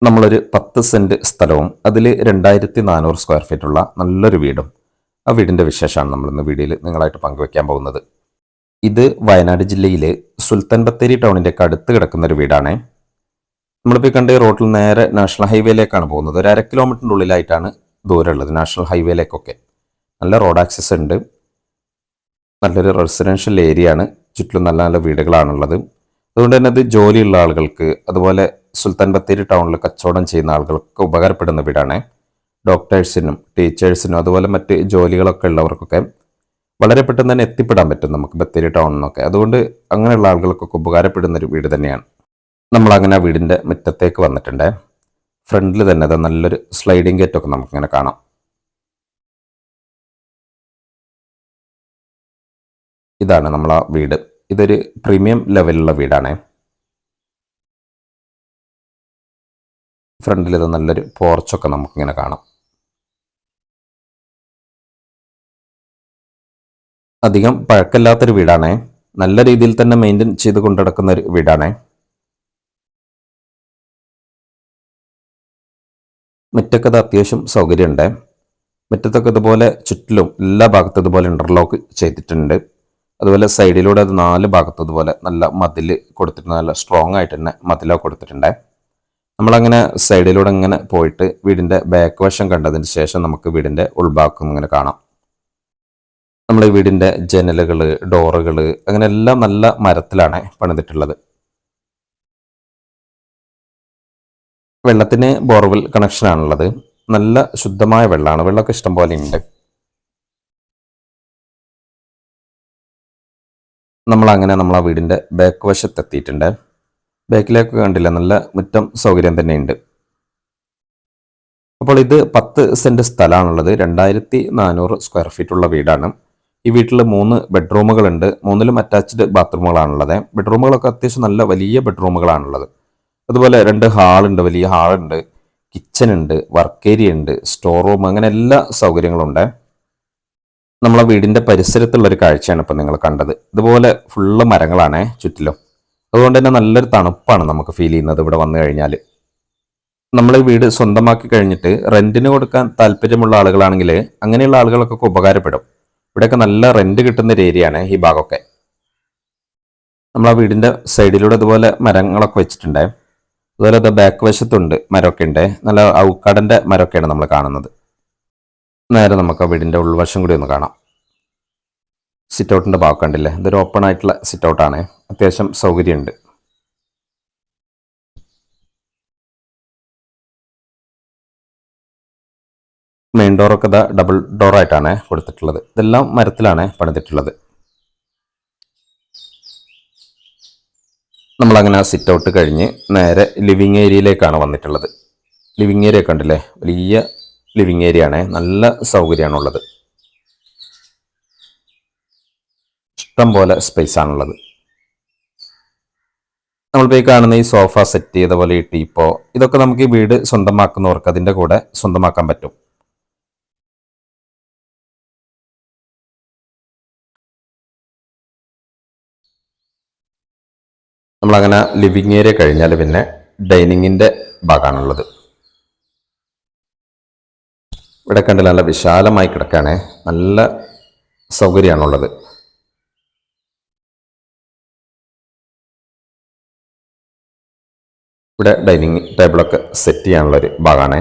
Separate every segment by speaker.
Speaker 1: നമ്മളൊരു 10 സെന്റ് സ്ഥലവും അതിൽ 2400 സ്ക്വയർ ഫീറ്റ് ഉള്ള നല്ലൊരു വീടും ആ വീടിൻ്റെ വിശേഷമാണ് നമ്മളിന്ന് വീഡിയോയിൽ നിങ്ങളായിട്ട് പങ്കുവയ്ക്കാൻ പോകുന്നത്. ഇത് വയനാട് ജില്ലയിലെ സുൽത്താൻ ബത്തേരി ടൗണിൻ്റെയൊക്കെ അടുത്ത് കിടക്കുന്ന ഒരു വീടാണ്. നമ്മളിപ്പോൾ കണ്ട റോഡിൽ നേരെ നാഷണൽ ഹൈവേയിലേക്കാണ് പോകുന്നത്. ഒരു 1/2 കിലോമീറ്ററിൻ്റെ ഉള്ളിലായിട്ടാണ് ദൂരമുള്ളത് നാഷണൽ ഹൈവേയിലേക്കൊക്കെ. നല്ല റോഡ് ആക്സസ് ഉണ്ട്. നല്ലൊരു റെസിഡൻഷ്യൽ ഏരിയ ആണ്. ചുറ്റിലും നല്ല നല്ല വീടുകളാണുള്ളത്. അതുകൊണ്ട് തന്നെ ഇത് ജോലിയുള്ള ആളുകൾക്ക്, അതുപോലെ സുൽത്താൻ ബത്തേരി ടൗണിൽ കച്ചവടം ചെയ്യുന്ന ആളുകൾക്ക് ഉപകാരപ്പെടുന്ന വീടാണ്. ഡോക്ടേഴ്സിനും ടീച്ചേഴ്സിനും അതുപോലെ മറ്റ് ജോലികളൊക്കെ ഉള്ളവർക്കൊക്കെ വളരെ പെട്ടെന്ന് തന്നെ എത്തിപ്പെടാൻ പറ്റും നമുക്ക് ബത്തേരി ടൗണിൽ നിന്നൊക്കെ. അതുകൊണ്ട് അങ്ങനെയുള്ള ആളുകൾക്കൊക്കെ ഉപകാരപ്പെടുന്ന ഒരു വീട് തന്നെയാണ്. നമ്മളങ്ങനെ ആ വീടിൻ്റെ മുറ്റത്തേക്ക് വന്നിട്ടുണ്ട്. ഫ്രണ്ടിൽ തന്നെ അത് നല്ലൊരു സ്ലൈഡിംഗ് ഗേറ്റൊക്കെ നമുക്കിങ്ങനെ കാണാം. ഇതാണ് നമ്മളാ വീട്. ഇതൊരു പ്രീമിയം ലെവലുള്ള വീടാണ്. ഫ്രണ്ടിൽ ഇത് നല്ലൊരു പോർച്ചൊക്കെ നമുക്കിങ്ങനെ കാണാം. അധികം പഴക്കമില്ലാത്തൊരു വീടാണ്. നല്ല രീതിയിൽ തന്നെ മെയിൻറ്റെയിൻ ചെയ്ത് കൊണ്ടുനടക്കുന്ന ഒരു വീടാണ്. മുറ്റക്കത് അത്യാവശ്യം സൗകര്യമുണ്ട്. മുറ്റത്തൊക്കെ ഇതുപോലെ ചുറ്റിലും എല്ലാ ഭാഗത്തും ഇതുപോലെ ഇൻ്റർലോക്ക് ചെയ്തിട്ടുണ്ട്. അതുപോലെ സൈഡിലൂടെ അത് 4 ഭാഗത്തും ഇതുപോലെ നല്ല മതിൽ കൊടുത്തിട്ടുണ്ട്. നല്ല സ്ട്രോങ് ആയിട്ട് തന്നെ മതിലൊക്കെ കൊടുത്തിട്ടുണ്ട്. നമ്മളങ്ങനെ സൈഡിലൂടെ ഇങ്ങനെ പോയിട്ട് വീടിൻ്റെ ബാക്ക് വശം കണ്ടതിന് ശേഷം നമുക്ക് വീടിൻ്റെ ഉൾഭാഗം ഇങ്ങനെ കാണാം. നമ്മൾ ഈ വീടിൻ്റെ ജനലുകൾ, ഡോറുകൾ അങ്ങനെ എല്ലാം നല്ല മരത്തിലാണ് പണിതിട്ടുള്ളത്. വെള്ളത്തിന് ബോർവെൽ കണക്ഷനാണുള്ളത്. നല്ല ശുദ്ധമായ വെള്ളമാണ്. വെള്ളമൊക്കെ ഇഷ്ടം പോലെ ഉണ്ട്. നമ്മളങ്ങനെ നമ്മൾ ആ വീടിൻ്റെ ബാക്ക് വശത്തെത്തിയിട്ടുണ്ട്. ബാക്കിലേക്ക് കണ്ടില്ല, നല്ല മുറ്റം സൗകര്യം തന്നെയുണ്ട്. അപ്പോൾ ഇത് 10 സെന്റ് സ്ഥലമാണുള്ളത്. 2400 സ്ക്വയർ ഫീറ്റ് ഉള്ള വീടാണ്. ഈ വീട്ടിൽ 3 ബെഡ്റൂമുകളുണ്ട്. 3ലും അറ്റാച്ച്ഡ് ബാത്റൂമുകളാണുള്ളത്. ബെഡ്റൂമുകളൊക്കെ അത്യാവശ്യം നല്ല വലിയ ബെഡ്റൂമുകളാണുള്ളത്. അതുപോലെ 2 ഹാളുണ്ട്, വലിയ ഹാളുണ്ട്, കിച്ചൺ ഉണ്ട്, വർക്ക് ഏരിയ ഉണ്ട്, സ്റ്റോർ റൂം, അങ്ങനെ എല്ലാ സൗകര്യങ്ങളും ഉണ്ട്. നമ്മളെ വീടിൻ്റെ പരിസരത്തുള്ള ഒരു കാഴ്ചയാണ് ഇപ്പം നിങ്ങൾ കണ്ടത്. ഇതുപോലെ ഫുള്ള് മരങ്ങളാണ് ചുറ്റിലും. അതുകൊണ്ട് തന്നെ നല്ലൊരു തണുപ്പാണ് നമുക്ക് ഫീൽ ചെയ്യുന്നത് ഇവിടെ വന്നു കഴിഞ്ഞാൽ. നമ്മൾ ഈ വീട് സ്വന്തമാക്കി കഴിഞ്ഞിട്ട് റെന്റിന് കൊടുക്കാൻ താല്പര്യമുള്ള ആളുകളാണെങ്കിൽ അങ്ങനെയുള്ള ആളുകൾക്കൊക്കെ ഉപകാരപ്പെടും. ഇവിടെയൊക്കെ നല്ല റെന്റ് കിട്ടുന്ന ഒരു ഏരിയ ആണ് ഈ ഭാഗമൊക്കെ. നമ്മൾ ആ വീടിന്റെ സൈഡിലൂടെ ഇതുപോലെ മരങ്ങളൊക്കെ വെച്ചിട്ടുണ്ട്. അതുപോലെ അത് ബാക്ക് വശത്തുണ്ട് മരമൊക്കെ ഉണ്ട്. നല്ല ഔക്കാടന്റെ മരമൊക്കെയാണ് നമ്മൾ കാണുന്നത്. നേരെ നമുക്ക് ആ വീടിന്റെ ഉൾവശം കൂടി ഒന്ന് കാണാം. സിറ്റ് ഔട്ടിന്റെ ഭാഗം കണ്ടില്ലേ? ഇതൊരു ഓപ്പൺ ആയിട്ടുള്ള സിറ്റ് ഔട്ടാണ്. അത്യാവശ്യം സൗകര്യമുണ്ട്. മെയിൻ ഡോറൊക്കെ ഇതാ ഡബിൾ ഡോറായിട്ടാണ് കൊടുത്തിട്ടുള്ളത്. ഇതെല്ലാം മരത്തിലാണ് പണിതിട്ടുള്ളത്. നമ്മളങ്ങനെ ആ സിറ്റ് ഔട്ട് കഴിഞ്ഞ് നേരെ ലിവിങ് ഏരിയയിലേക്കാണ് വന്നിട്ടുള്ളത്. ലിവിങ് ഏരിയ കണ്ടില്ലേ? വലിയ ലിവിങ് ഏരിയ ആണ്. നല്ല സൗകര്യമാണുള്ളത്. ഇഷ്ടം പോലെ സ്പേസ് ആണുള്ളത്. നമ്മളിപ്പോൾ ഈ കാണുന്ന ഈ സോഫ സെറ്റ്, അതുപോലെ ഈ ടീപ്പോ, ഇതൊക്കെ നമുക്ക് ഈ വീട് സ്വന്തമാക്കുന്നവർക്ക് അതിൻ്റെ കൂടെ സ്വന്തമാക്കാൻ പറ്റും. നമ്മളങ്ങനെ ലിവിങ് ഏരിയ കഴിഞ്ഞാൽ പിന്നെ ഡൈനിങ്ങിൻ്റെ ഭാഗമാണുള്ളത്. ഇവിടെ കണ്ടില്ല, നല്ല വിശാലമായി കിടക്കുകയാണ്. നല്ല സൗകര്യമാണുള്ളത്. ഇവിടെ ഡൈനിങ് ടേബിളൊക്കെ സെറ്റ് ചെയ്യാനുള്ളൊരു ഭാഗമാണ്.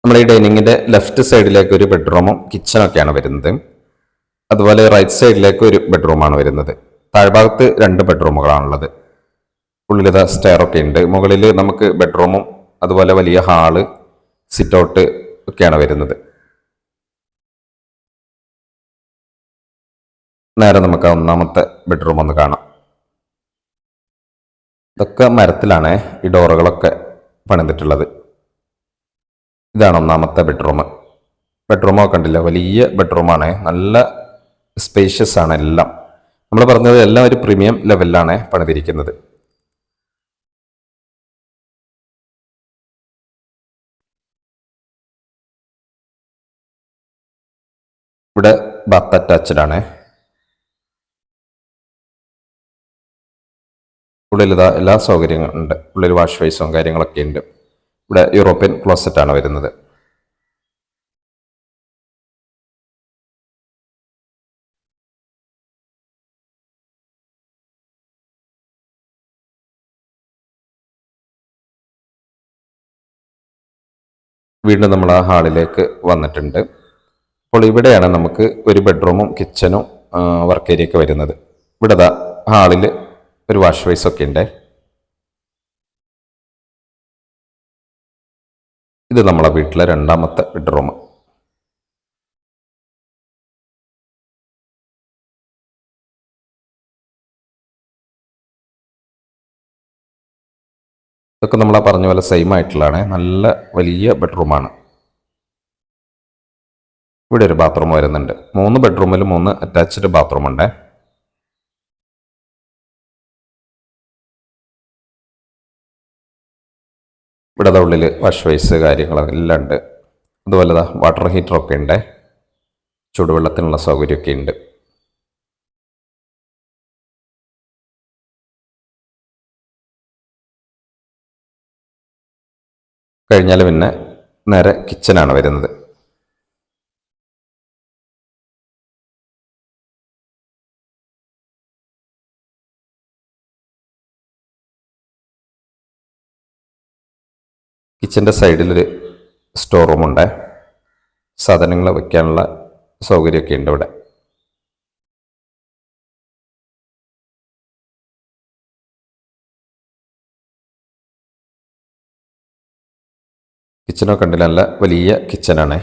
Speaker 1: നമ്മുടെ ഈ ഡൈനിങ്ങിൻ്റെ ലെഫ്റ്റ് സൈഡിലേക്ക് ഒരു ബെഡ്റൂമും കിച്ചണൊക്കെയാണ് വരുന്നത്. അതുപോലെ റൈറ്റ് സൈഡിലേക്ക് ഒരു ബെഡ്റൂമാണ് വരുന്നത്. താഴ്ഭാഗത്ത് 2 ബെഡ്റൂമുകളാണുള്ളത്. ഉള്ളിലിതാ സ്റ്റെയറൊക്കെ ഉണ്ട്. മുകളിൽ നമുക്ക് ബെഡ്റൂമും അതുപോലെ വലിയ ഹാള്, സിറ്റ് ഔട്ട് ഒക്കെയാണ് വരുന്നത്. നേരെ നമുക്ക് ഒന്നാമത്തെ ബെഡ്റൂം ഒന്ന് കാണാം. ഇതൊക്കെ മരത്തിലാണ് ഈ ഡോറുകളൊക്കെ പണിതിട്ടുള്ളത്. ഇതാണ് ഒന്നാമത്തെ ബെഡ്റൂം. ബെഡ്റൂമൊക്കെ കണ്ടില്ല, വലിയ ബെഡ്റൂമാണ്. നല്ല സ്പേഷ്യസ് ആണ് എല്ലാം. നമ്മൾ പറഞ്ഞത് എല്ലാം ഒരു പ്രീമിയം ലെവലിലാണ് പണിതിരിക്കുന്നത്. ഇവിടെ ബാത്ത് അറ്റാച്ച്ഡ് ആണ്. ഉള്ളിൽ ഇതാ എല്ലാ സൗകര്യങ്ങളും ഉണ്ട്. ഉള്ളിൽ വാഷ് ബേസും കാര്യങ്ങളൊക്കെ ഉണ്ട്. ഇവിടെ യൂറോപ്യൻ ക്ലോസറ്റാണ് വരുന്നത്. വീണ്ടും നമ്മൾ ആ ഹാളിലേക്ക് വന്നിട്ടുണ്ട്. അപ്പോൾ ഇവിടെയാണ് നമുക്ക് ഒരു ബെഡ്റൂമും കിച്ചണും വർക്ക് ഏരിയ ഒക്കെ വരുന്നത്. ഇവിടെ ദാ ഹാളിൽ ഒരു വാഷ് ബേസൊക്കെ ഉണ്ട്. ഇത് നമ്മളെ വീട്ടിലെ രണ്ടാമത്തെ ബെഡ്റൂം. ഇതൊക്കെ നമ്മൾ പറഞ്ഞ പോലെ സെയിം ആയിട്ടുള്ളതാണ്. നല്ല വലിയ ബെഡ്റൂമാണ്. ഇവിടെ ഒരു ബാത്റൂം വരുന്നുണ്ട്. 3 ബെഡ്റൂമിൽ 3 അറ്റാച്ച്ഡ് ബാത്റൂം ഉണ്ട്. ഇവിടെ ഉള്ളിൽ വാഷ് ബേസ് കാര്യങ്ങളെല്ലാം ഉണ്ട്. അതുപോലെ വാട്ടർ ഹീറ്ററൊക്കെ ഉണ്ട്. ചൂടുവെള്ളത്തിനുള്ള സൗകര്യമൊക്കെ ഉണ്ട്. കഴിഞ്ഞാൽ പിന്നെ നേരെ കിച്ചനാണ് വരുന്നത്. കിച്ചൻ്റെ സൈഡിലൊരു സ്റ്റോർ റൂമുണ്ട്. സാധനങ്ങൾ വയ്ക്കാനുള്ള സൗകര്യമൊക്കെ ഉണ്ട് ഇവിടെ. കിച്ചനൊക്കെ ഉണ്ടല്ലോ, നല്ല വലിയ കിച്ചനാണ്.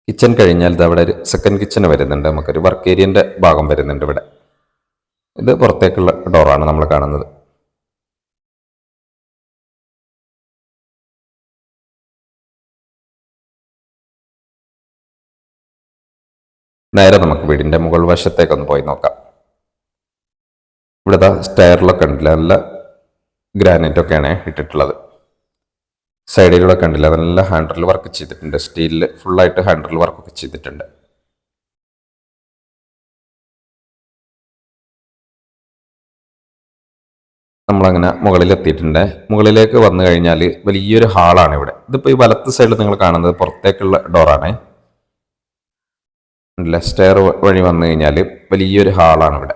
Speaker 1: കിച്ചൺ കഴിഞ്ഞാൽ ഇത് അവിടെ ഒരു സെക്കൻഡ് കിച്ചൺ വരുന്നുണ്ട്. നമുക്കൊരു വർക്ക് ഏരിയൻ്റെ ഭാഗം വരുന്നുണ്ട് ഇവിടെ. ഇത് പുറത്തേക്കുള്ള ഡോറാണ് നമ്മൾ കാണുന്നത്. നേരെ നമുക്ക് വീടിൻ്റെ മുകൾ വശത്തേക്കൊന്ന് പോയി നോക്കാം. ഇവിടെ സ്റ്റെയറിലൊക്കെ ഉണ്ടല്ലോ, നല്ല ഗ്രാനൈറ്റൊക്കെയാണ് ഇട്ടിട്ടുള്ളത്. സൈഡിലൂടെ കണ്ടില്ല, നല്ല ഹാൻഡിൽ വർക്ക് ചെയ്തിട്ടുണ്ട്. സ്റ്റീലിൽ ഫുള്ളായിട്ട് ഹാൻഡിൽ വർക്കൊക്കെ ചെയ്തിട്ടുണ്ട്. നമ്മളങ്ങനെ മുകളിലെത്തിയിട്ടുണ്ട്. മുകളിലേക്ക് വന്നു കഴിഞ്ഞാൽ വലിയൊരു ഹാളാണ് ഇവിടെ. ഇതിപ്പോൾ ഈ വലത്ത് സൈഡിൽ നിങ്ങൾ കാണുന്നത് പുറത്തേക്കുള്ള ഡോറാണ്. സ്റ്റെയർ വഴി വന്നു കഴിഞ്ഞാൽ വലിയൊരു ഹാളാണ് ഇവിടെ.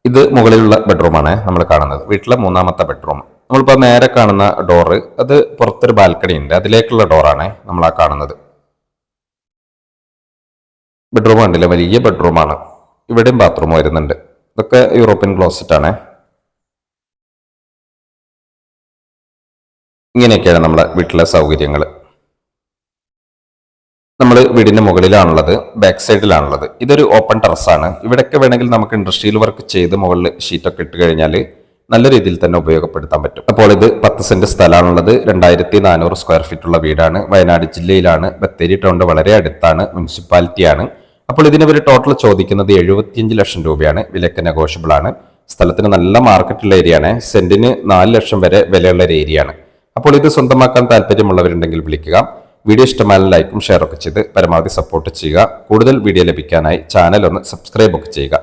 Speaker 1: ഇത് മുകളിലുള്ള ബെഡ്റൂമാണ് നമ്മൾ കാണുന്നത്. വീട്ടിലെ 3ാമത്തെ ബെഡ്റൂം. നമ്മളിപ്പോൾ നേരെ കാണുന്ന ഡോറ് അത് പുറത്തൊരു ബാൽക്കണി ഉണ്ട്, അതിലേക്കുള്ള ഡോറാണ് നമ്മൾ ആ കാണുന്നത്. ബെഡ്റൂം കണ്ടില്ല, വലിയ ബെഡ്റൂമാണ്. ഇവിടെയും ബാത്റൂം വരുന്നുണ്ട്. ഇതൊക്കെ യൂറോപ്യൻ ക്ലോസറ്റ് ആണ്. ഇങ്ങനെയൊക്കെയാണ് നമ്മുടെ വീട്ടിലെ സൗകര്യങ്ങൾ. നമ്മൾ വീടിന്റെ മുകളിലാണുള്ളത്, ബാക്ക് സൈഡിലാണുള്ളത്. ഇതൊരു ഓപ്പൺ ടെറസാണ്. ഇവിടെയൊക്കെ വേണമെങ്കിൽ നമുക്ക് ഇൻഡസ്ട്രിയൽ വർക്ക് ചെയ്ത് മുകളിൽ ഷീറ്റൊക്കെ ഇട്ട് കഴിഞ്ഞാൽ നല്ല രീതിയിൽ തന്നെ ഉപയോഗപ്പെടുത്താൻ പറ്റും. അപ്പോൾ ഇത് 10 സെന്റ് സ്ഥലമാണുള്ളത്. 2400 സ്ക്വയർ ഫീറ്റ് ഉള്ള വീടാണ്. വയനാട് ജില്ലയിലാണ്. ബത്തേരി ടൗണിന്റെ വളരെ അടുത്താണ്. മുനിസിപ്പാലിറ്റിയാണ്. അപ്പോൾ ഇതിന് ഒരു ടോട്ടൽ ചോദിക്കുന്നത് 75 ലക്ഷം രൂപയാണ്. വിലക്ക് നെഗോഷ്യബിൾ ആണ്. സ്ഥലത്തിന് നല്ല മാർക്കറ്റുള്ള ഏരിയ ആണ്. സെന്റിന് 4 ലക്ഷം വരെ വിലയുള്ള ഒരു ഏരിയ ആണ്. അപ്പോൾ ഇത് സ്വന്തമാക്കാൻ താല്പര്യമുള്ളവരുണ്ടെങ്കിൽ വിളിക്കുക. വീഡിയോ ഇഷ്ടമായാലും ലൈക്കും ഷെയറൊക്കെ ചെയ്ത് പരമാവധി സപ്പോർട്ട് ചെയ്യുക. കൂടുതൽ വീഡിയോ ലഭിക്കാനായി ചാനൽ ഒന്ന് സബ്സ്ക്രൈബ് ഒക്കെ ചെയ്യുക.